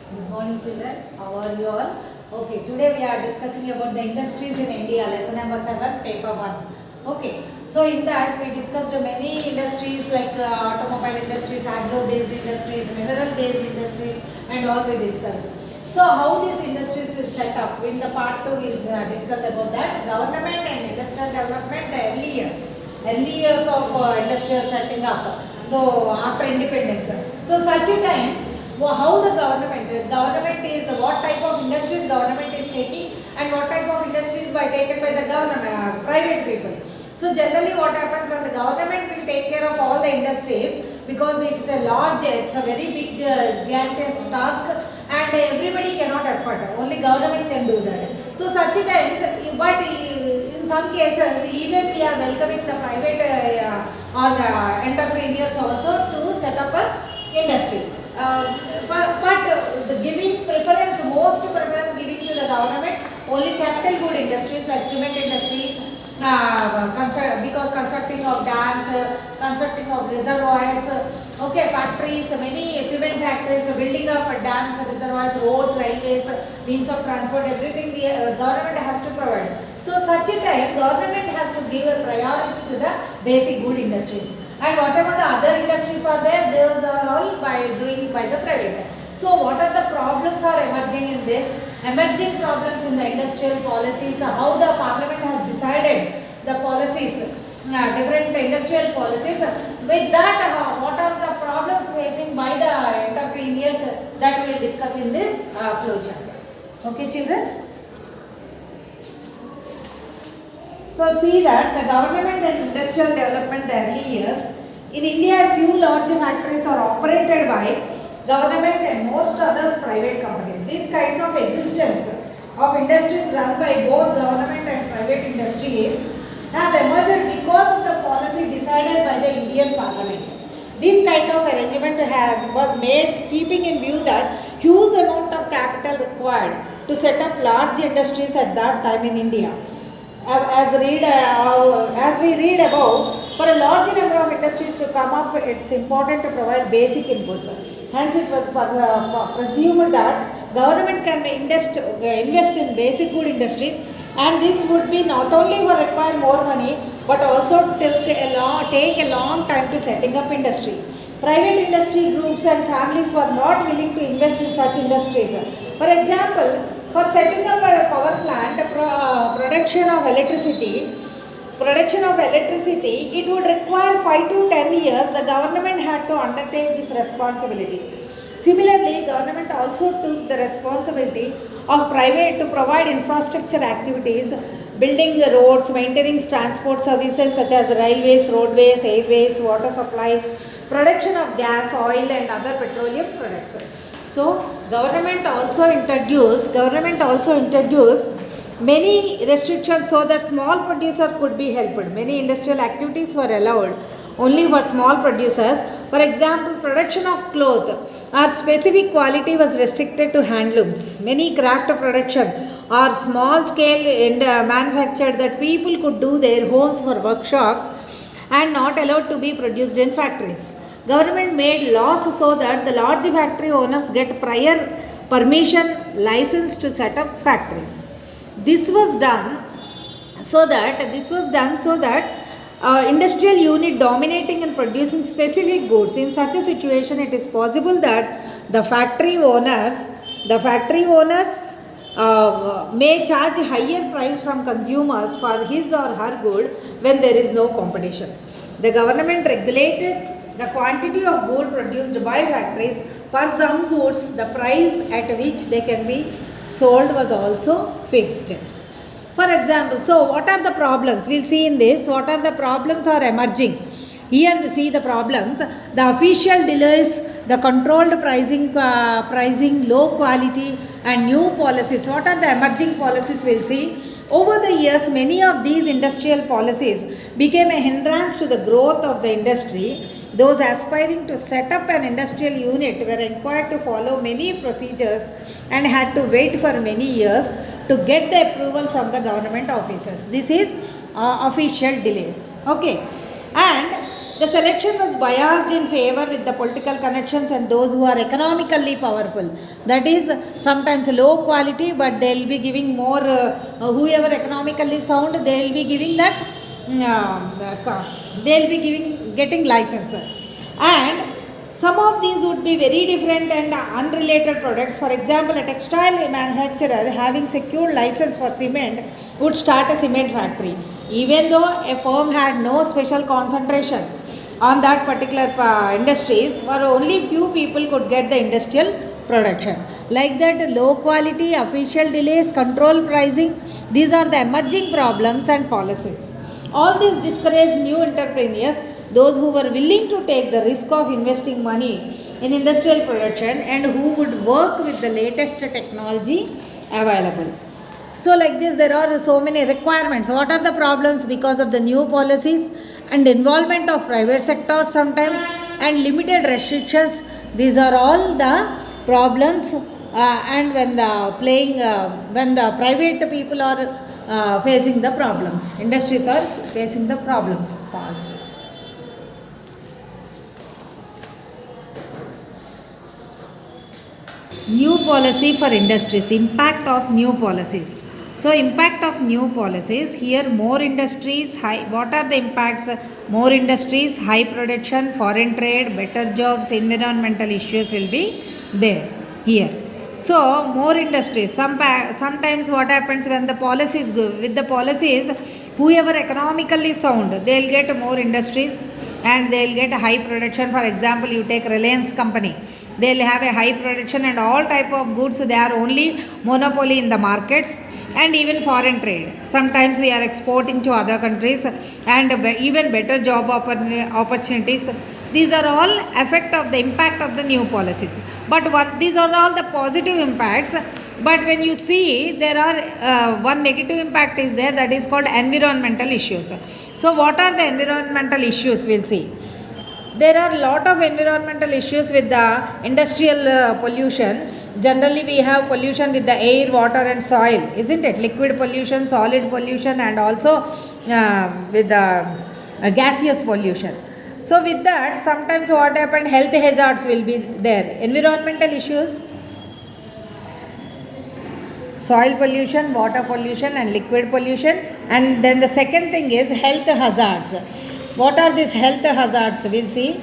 Good morning children, how are you all? Okay, today we are discussing about the industries in India, lesson number 7, paper 1. Okay, so in that we discussed many industries like automobile industries, agro-based industries, mineral-based industries and all we discussed. So how these industries will set up? In the part 2 we will discuss about that. Government and industrial development early years of industrial setting up. So after independence. So such a time, how the government is, what type of industries government is taking and what type of industries by taken by the government, private people. So generally what happens when the government will take care of all the industries, because it's a very big gigantic task and everybody cannot afford, only government can do that. So such a times, but in some cases even we are welcoming the private or entrepreneurs also to set up a industry. But the giving preference, most preference giving to the government, only capital good industries like cement industries, because constructing of dams, constructing of reservoirs, okay, factories, many cement factories, building up dams, reservoirs, roads, railways, means of transport, everything the government has to provide. So such a time, government has to give a priority to the basic good industries. And whatever the other industries are there, those are all doing by the private. So what are the problems are emerging in this? Emerging problems in the industrial policies, how the parliament has decided the policies, different industrial policies. With that, what are the problems facing by the entrepreneurs that we will discuss in this flow chart. Okay children? So see that the government and industrial development early years, in India few large factories are operated by government and most others private companies. These kinds of existence of industries run by both government and private industries has emerged because of the policy decided by the Indian Parliament. This kind of arrangement was made keeping in view that huge amount of capital required to set up large industries at that time in India. As we read above, for a large number of industries to come up, it's important to provide basic inputs. Hence, it was presumed that government can invest in basic good industries, and this would be not only will require more money, but also take a long time to setting up industry. Private industry groups and families were not willing to invest in such industries. For example, for setting up a power plant, production of electricity, it would require 5 to 10 years. The government had to undertake this responsibility. Similarly, government also took the responsibility of private to provide infrastructure activities, building the roads, maintaining transport services such as railways, roadways, airways, water supply, production of gas, oil and other petroleum products. So, government also introduced many restrictions so that small producers could be helped. Many industrial activities were allowed only for small producers. For example, production of cloth or specific quality was restricted to handlooms. Many craft production or small scale and manufactured that people could do their homes for workshops and not allowed to be produced in factories. Government made laws so that the large factory owners get prior permission license to set up factories. This was done so that industrial unit dominating and producing specific goods. In such a situation, it is possible that the factory owners may charge higher price from consumers for his or her good when there is no competition. The government regulated the quantity of gold produced by factories. For some goods, the price at which they can be sold was also fixed. For example, so what are the problems? We'll see in this, what are the problems are emerging. Here we see the problems. The official delays, the controlled pricing, low quality and new policies. What are the emerging policies we'll see. Over the years, many of these industrial policies became a hindrance to the growth of the industry. Those aspiring to set up an industrial unit were required to follow many procedures and had to wait for many years to get the approval from the government officers. This is official delays. Okay. And The selection was biased in favor with the political connections and those who are economically powerful. That is sometimes low quality, but they will be giving more. Whoever economically sound, they will be giving that. They will be getting license, and some of these would be very different and unrelated products. For example, a textile manufacturer having secured license for cement would start a cement factory. Even though a firm had no special concentration on that particular industries, where only few people could get the industrial production. Like that, low quality, official delays, control pricing, these are the emerging problems and policies. All these discouraged new entrepreneurs, those who were willing to take the risk of investing money in industrial production and who would work with the latest technology available. So like this, there are so many requirements. What are the problems because of the new policies and involvement of private sectors sometimes and limited restrictions? These are all the problems, and when the private people are facing the problems, industries are facing the problems. Pause. New policy for industries, impact of new policies. So impact of new policies, here more industries, high, what are the impacts? More industries, high production, foreign trade, better jobs, environmental issues will be there here. So more industries, sometimes what happens when the policies go, with the policies, whoever economically sound, they will get more industries and they will get a high production. For example, you take Reliance company, they will have a high production and all type of goods, they are only monopoly in the markets, and even foreign trade. Sometimes we are exporting to other countries and even better job opportunities. These are all effect of the impact of the new policies. But these are all the positive impacts. But when you see, there are one negative impact is there, that is called environmental issues. So what are the environmental issues? We'll see. There are a lot of environmental issues with the industrial pollution. Generally, we have pollution with the air, water and soil, isn't it? Liquid pollution, solid pollution, and also with the gaseous pollution. So with that, sometimes what happened, health hazards will be there. Environmental issues, soil pollution, water pollution and liquid pollution. And then the second thing is health hazards. What are these health hazards? We'll see.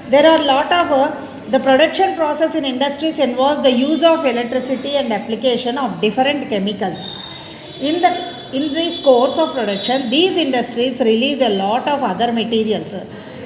There are a lot of the production process in industries involves the use of electricity and application of different chemicals. In this course of production, these industries release a lot of other materials.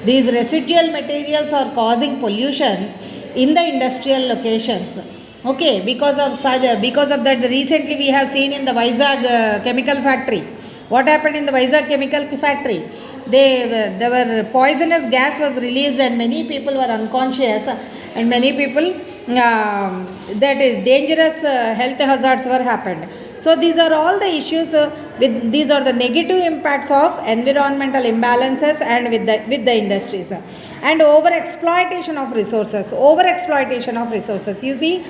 These residual materials are causing pollution in the industrial locations. Okay, because of that, recently we have seen in the Vizag chemical factory. What happened in the Vizag chemical factory? There were poisonous gas was released and many people were unconscious, and many people that is dangerous health hazards were happened. So these are all the issues these are the negative impacts of environmental imbalances and with the industries. And over exploitation of resources. You see,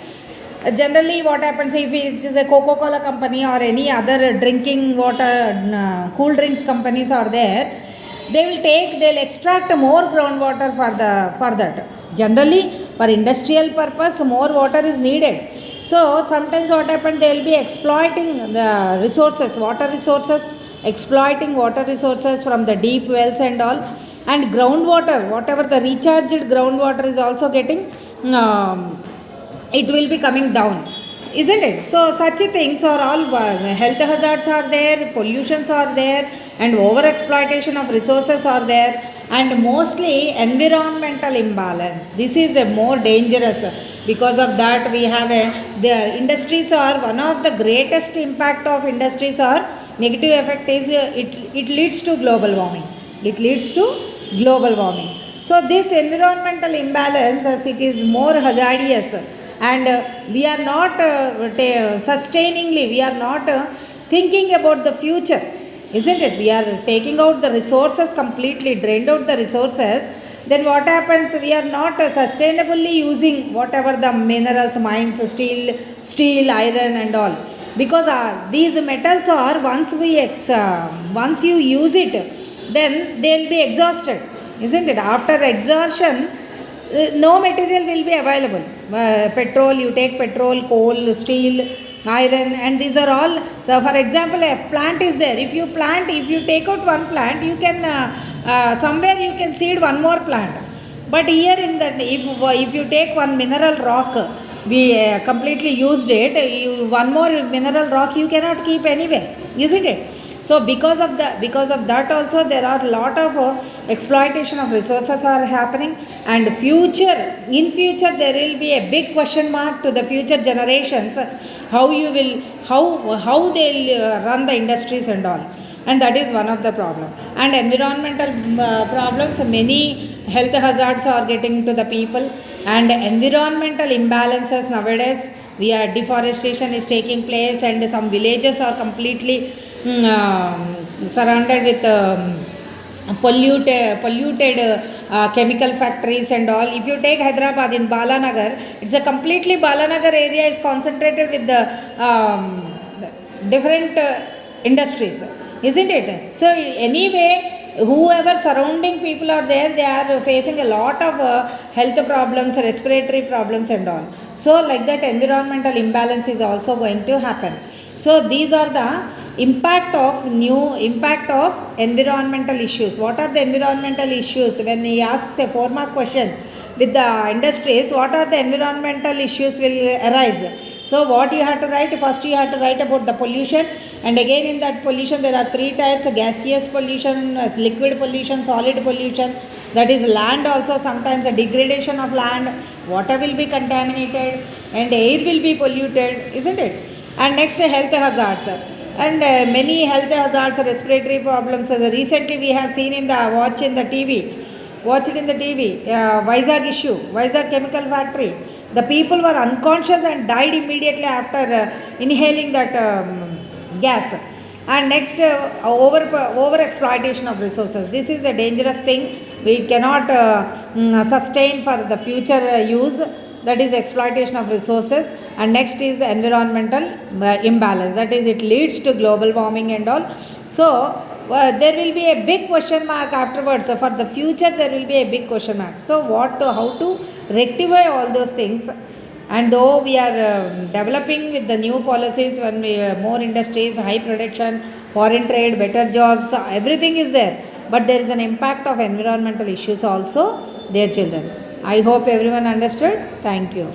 generally what happens if it is a Coca-Cola company or any other drinking water, cool drinks companies are there, they'll extract more groundwater for that. Generally, for industrial purpose, more water is needed. So sometimes what happens, they will be exploiting the resources, exploiting water resources from the deep wells and all. And groundwater, whatever the recharged groundwater is also getting, it will be coming down, isn't it? So such things are all, health hazards are there, pollutions are there, and over exploitation of resources are there, and mostly environmental imbalance. This is a more dangerous. Because of that, we have the industries are one of the greatest impact of industries or negative effect is it leads to global warming. So this environmental imbalance, as it is more hazardous, and we are not sustainingly, we are not thinking about the future, isn't it? We are taking out the resources completely, drained out the resources. Then what happens? We are not sustainably using whatever the minerals, mines, steel, iron and all. Because these metals are, once you use it, then they will be exhausted. isn't it? After exhaustion, no material will be available. Petrol, you take petrol, coal, steel, iron, and these are all. So, for example, a plant is there. If you take out one plant, you can somewhere you can seed one more plant. But here in that, if you take one mineral rock, we completely used it. One more mineral rock you cannot keep anywhere, isn't it? So because of that also there are a lot of exploitation of resources are happening, and in future there will be a big question mark to the future generations, how they'll run the industries and all, and that is one of the problem. And environmental problems, many health hazards are getting to the people, and environmental imbalances nowadays. We are deforestation is taking place, and some villages are completely surrounded with polluted chemical factories and all. If you take Hyderabad in Balanagar, it's a completely Balanagar area is concentrated with the different industries, isn't it? So anyway, whoever surrounding people are there, they are facing a lot of health problems, respiratory problems and all. So like that, environmental imbalance is also going to happen. So these are the impact of environmental issues. What are the environmental issues? When he asks a 4-mark question with the industries, what are the environmental issues will arise? So what you have to write? First you have to write about the pollution, and again in that pollution there are 3 types: gaseous pollution, liquid pollution, solid pollution. That is land also, sometimes a degradation of land, water will be contaminated and air will be polluted, isn't it? And next, health hazards. And many health hazards, respiratory problems. Recently we have seen watched in the TV, Vizag issue, Vizag chemical factory. The people were unconscious and died immediately after inhaling that gas. And next, over exploitation of resources. This is a dangerous thing. We cannot sustain for the future use. That is exploitation of resources. And next is the environmental imbalance. That is, it leads to global warming and all. So there will be a big question mark afterwards. So for the future there will be a big question mark. So how to rectify all those things? And though we are developing with the new policies, when we more industries, high production, foreign trade, better jobs, everything is there, but there is an impact of environmental issues also, their children. I hope everyone understood. Thank you.